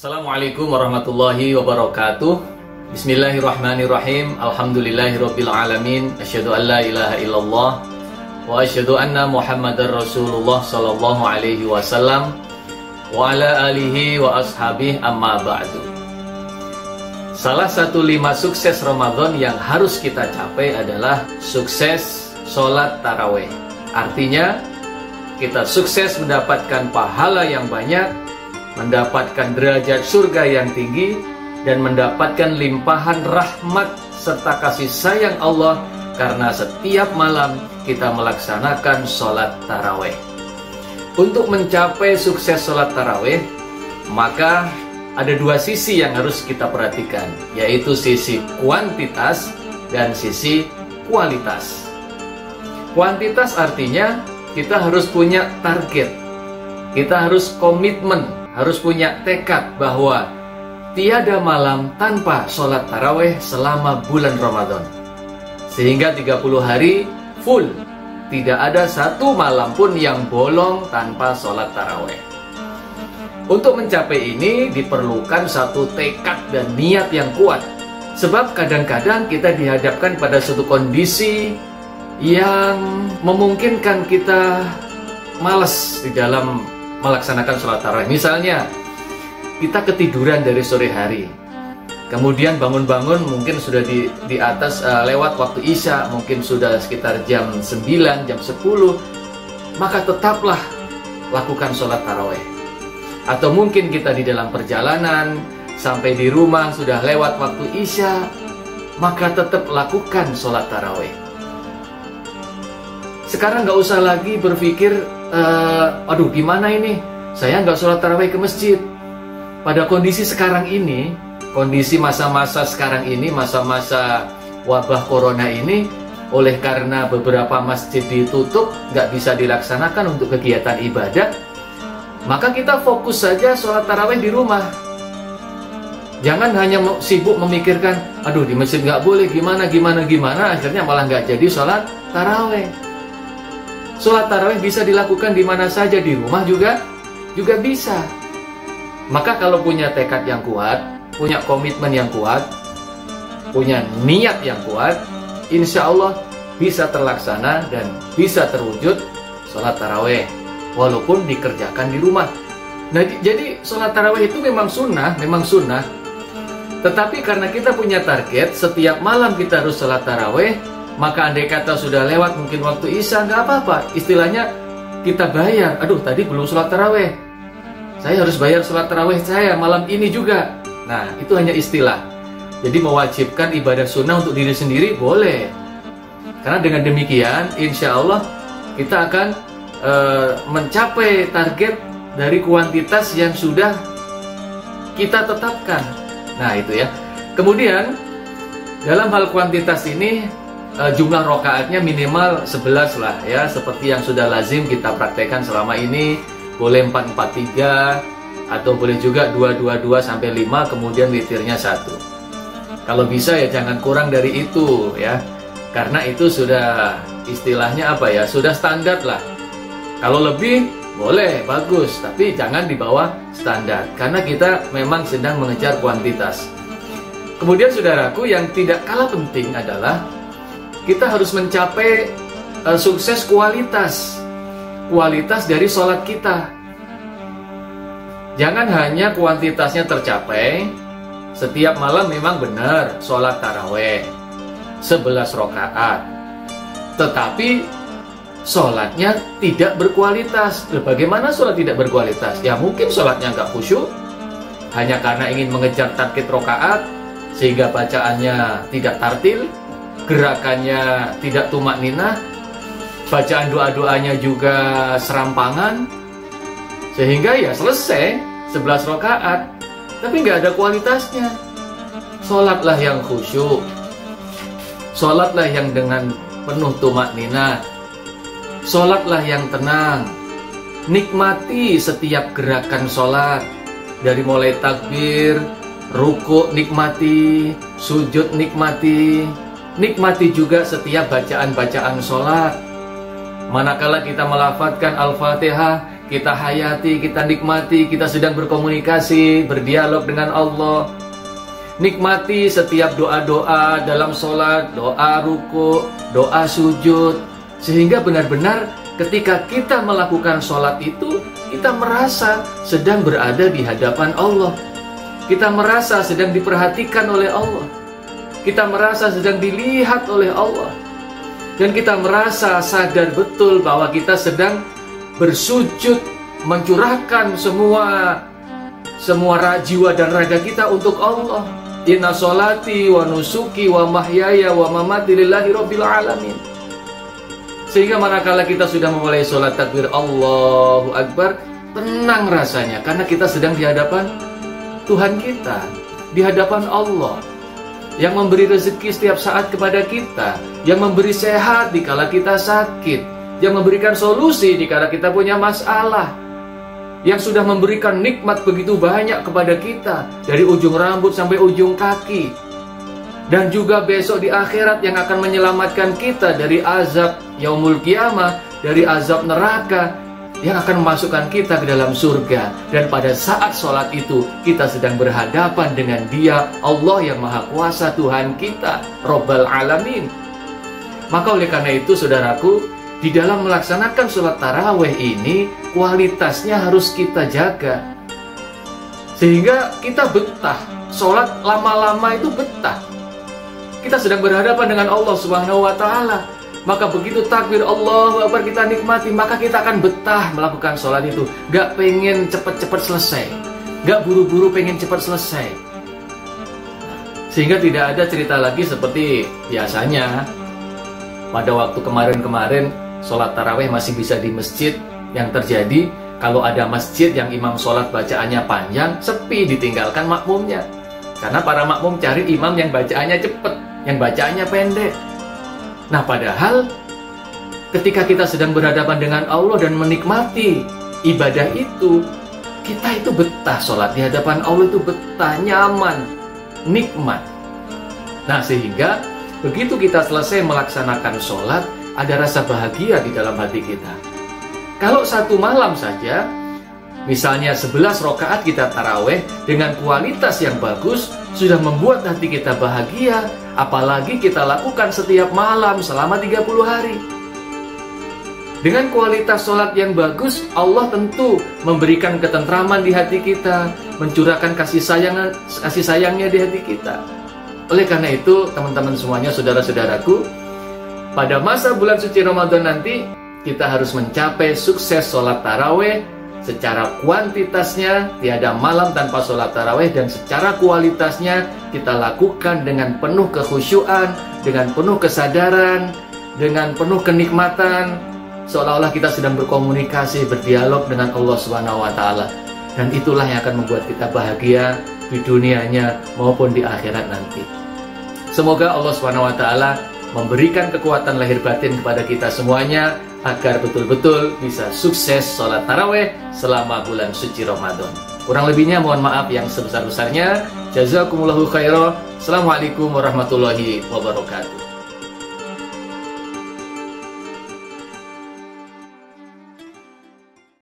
Assalamualaikum warahmatullahi wabarakatuh. Bismillahirrahmanirrahim. Alhamdulillahirabbil alamin. Asyhadu an la ilaha illallah wa asyhadu anna Muhammadar Rasulullah sallallahu alaihi wasallam wa ala alihi wa ashabihi amma ba'du. Salah satu 5 sukses Ramadan yang harus kita capai adalah sukses sholat taraweh. Artinya kita sukses mendapatkan pahala yang banyak, mendapatkan derajat surga yang tinggi, dan mendapatkan limpahan rahmat serta kasih sayang Allah karena setiap malam kita melaksanakan sholat taraweh. Untuk mencapai sukses sholat taraweh, maka ada 2 sisi yang harus kita perhatikan, yaitu sisi kuantitas dan sisi kualitas. Kuantitas artinya kita harus punya target, kita harus komitmen, harus punya tekad bahwa tiada malam tanpa sholat taraweh selama bulan Ramadan. Sehingga 30 hari full, tidak ada satu malam pun yang bolong tanpa sholat taraweh. Untuk mencapai ini diperlukan satu tekad dan niat yang kuat. Sebab kadang-kadang kita dihadapkan pada suatu kondisi yang memungkinkan kita malas di dalam melaksanakan sholat tarawih. Misalnya kita ketiduran dari sore hari, kemudian bangun-bangun mungkin sudah di atas lewat waktu isya, mungkin sudah sekitar jam 9, jam 10, maka tetaplah lakukan sholat tarawih. Atau mungkin kita di dalam perjalanan sampai di rumah sudah lewat waktu isya, maka tetap lakukan sholat tarawih. Sekarang nggak usah lagi berpikir, aduh gimana ini, saya nggak sholat tarawih ke masjid. Pada kondisi sekarang ini, kondisi masa-masa sekarang ini, masa-masa wabah corona ini, oleh karena beberapa masjid ditutup, nggak bisa dilaksanakan untuk kegiatan ibadah, maka kita fokus saja sholat tarawih di rumah. Jangan hanya sibuk memikirkan, aduh di masjid nggak boleh, gimana, akhirnya malah nggak jadi sholat tarawih. Sholat tarawih bisa dilakukan di mana saja, di rumah juga bisa. Maka kalau punya tekad yang kuat, punya komitmen yang kuat, punya niat yang kuat, insya Allah bisa terlaksana dan bisa terwujud sholat tarawih, walaupun dikerjakan di rumah. Nah, jadi sholat tarawih itu memang sunnah. Tetapi karena kita punya target, setiap malam kita harus sholat tarawih, maka andai kata sudah lewat mungkin waktu isya, nggak apa-apa. Istilahnya kita bayar, aduh tadi belum sholat tarawih, saya harus bayar sholat tarawih saya malam ini juga. Nah, itu hanya istilah. Jadi mewajibkan ibadah sunnah untuk diri sendiri boleh. Karena dengan demikian insya Allah kita akan mencapai target dari kuantitas yang sudah kita tetapkan. Nah itu ya. Kemudian dalam hal kuantitas ini, jumlah rokaatnya minimal 11 lah ya, seperti yang sudah lazim kita praktekkan selama ini. Boleh 4-4-3 atau boleh juga 2-2-2 sampai 5, kemudian witirnya 1. Kalau bisa ya jangan kurang dari itu ya, karena itu sudah istilahnya apa ya, sudah standar lah. Kalau lebih boleh, bagus, tapi jangan di bawah standar, karena kita memang sedang mengejar kuantitas. Kemudian saudaraku, yang tidak kalah penting adalah kita harus mencapai sukses kualitas dari sholat kita. Jangan hanya kuantitasnya tercapai. Setiap malam memang benar sholat taraweh 11 rakaat, tetapi sholatnya tidak berkualitas. Bagaimana sholat tidak berkualitas? Ya mungkin sholatnya nggak khusyuk, hanya karena ingin mengejar target rakaat, sehingga bacaannya tidak tartil, gerakannya tidak tumak ninah, bacaan doa-doanya juga serampangan, sehingga ya selesai 11 rakaat, tapi nggak ada kualitasnya. Sholatlah yang khusyuk, sholatlah yang dengan penuh tumak ninah, sholatlah yang tenang, nikmati setiap gerakan sholat, dari mulai takbir, ruku nikmati, sujud nikmati juga setiap bacaan-bacaan sholat. Manakala kita melafadzkan Al-Fatihah, kita hayati, kita nikmati, kita sedang berkomunikasi, berdialog dengan Allah. Nikmati setiap doa-doa dalam sholat, doa ruku, doa sujud, sehingga benar-benar ketika kita melakukan sholat itu, kita merasa sedang berada di hadapan Allah. Kita merasa sedang diperhatikan oleh Allah. Kita merasa sedang dilihat oleh Allah. Dan kita merasa sadar betul bahwa kita sedang bersujud, mencurahkan semua jiwa dan raga kita untuk Allah. Inna sholati wa nusuki wa mahyaya wa mamati lillahi rabbil alamin. Sehingga manakala kita sudah memulai sholat takbir Allahu Akbar, tenang rasanya karena kita sedang di hadapan Tuhan kita, di hadapan Allah yang memberi rezeki setiap saat kepada kita, yang memberi sehat dikala kita sakit, yang memberikan solusi dikala kita punya masalah, yang sudah memberikan nikmat begitu banyak kepada kita, dari ujung rambut sampai ujung kaki. Dan juga besok di akhirat yang akan menyelamatkan kita dari azab yaumul qiyamah, dari azab neraka, yang akan memasukkan kita ke dalam surga. Dan pada saat sholat itu, kita sedang berhadapan dengan Dia, Allah yang Maha Kuasa, Tuhan kita, Rabbal Alamin. Maka oleh karena itu, saudaraku, di dalam melaksanakan sholat tarawih ini, kualitasnya harus kita jaga. Sehingga kita betah. Sholat lama-lama itu betah. Kita sedang berhadapan dengan Allah Subhanahu wa Ta'ala. Maka begitu takbir Allahu Akbar kita nikmati, maka kita akan betah melakukan sholat itu. Gak pengen cepet-cepet selesai, gak buru-buru pengen cepat selesai. Sehingga tidak ada cerita lagi seperti biasanya. Pada waktu kemarin-kemarin sholat tarawih masih bisa di masjid. Yang terjadi kalau ada masjid yang imam sholat bacaannya panjang, sepi, ditinggalkan makmumnya. Karena para makmum cari imam yang bacaannya cepet, yang bacaannya pendek. Nah, padahal ketika kita sedang berhadapan dengan Allah dan menikmati ibadah itu, kita itu betah sholat di hadapan Allah, itu betah, nyaman, nikmat. Nah, sehingga begitu kita selesai melaksanakan sholat, ada rasa bahagia di dalam hati kita. Kalau satu malam saja, misalnya 11 rakaat kita taraweh dengan kualitas yang bagus, sudah membuat hati kita bahagia. Apalagi kita lakukan setiap malam selama 30 hari. Dengan kualitas sholat yang bagus, Allah tentu memberikan ketentraman di hati kita, mencurahkan kasih sayangnya di hati kita. Oleh karena itu, teman-teman semuanya, saudara-saudaraku, pada masa bulan suci Ramadan nanti, kita harus mencapai sukses sholat taraweh. Secara kuantitasnya, tiada malam tanpa sholat taraweh, dan secara kualitasnya kita lakukan dengan penuh kekhusyuan, dengan penuh kesadaran, dengan penuh kenikmatan, seolah-olah kita sedang berkomunikasi, berdialog dengan Allah Subhanahu wa Ta'ala. Dan itulah yang akan membuat kita bahagia di dunianya maupun di akhirat nanti. Semoga Allah Subhanahu wa Ta'ala memberikan kekuatan lahir batin kepada kita semuanya, agar betul-betul bisa sukses sholat taraweh selama bulan suci Ramadan. Kurang lebihnya mohon maaf yang sebesar-besarnya. Jazakumullahu khairan. Assalamualaikum warahmatullahi wabarakatuh.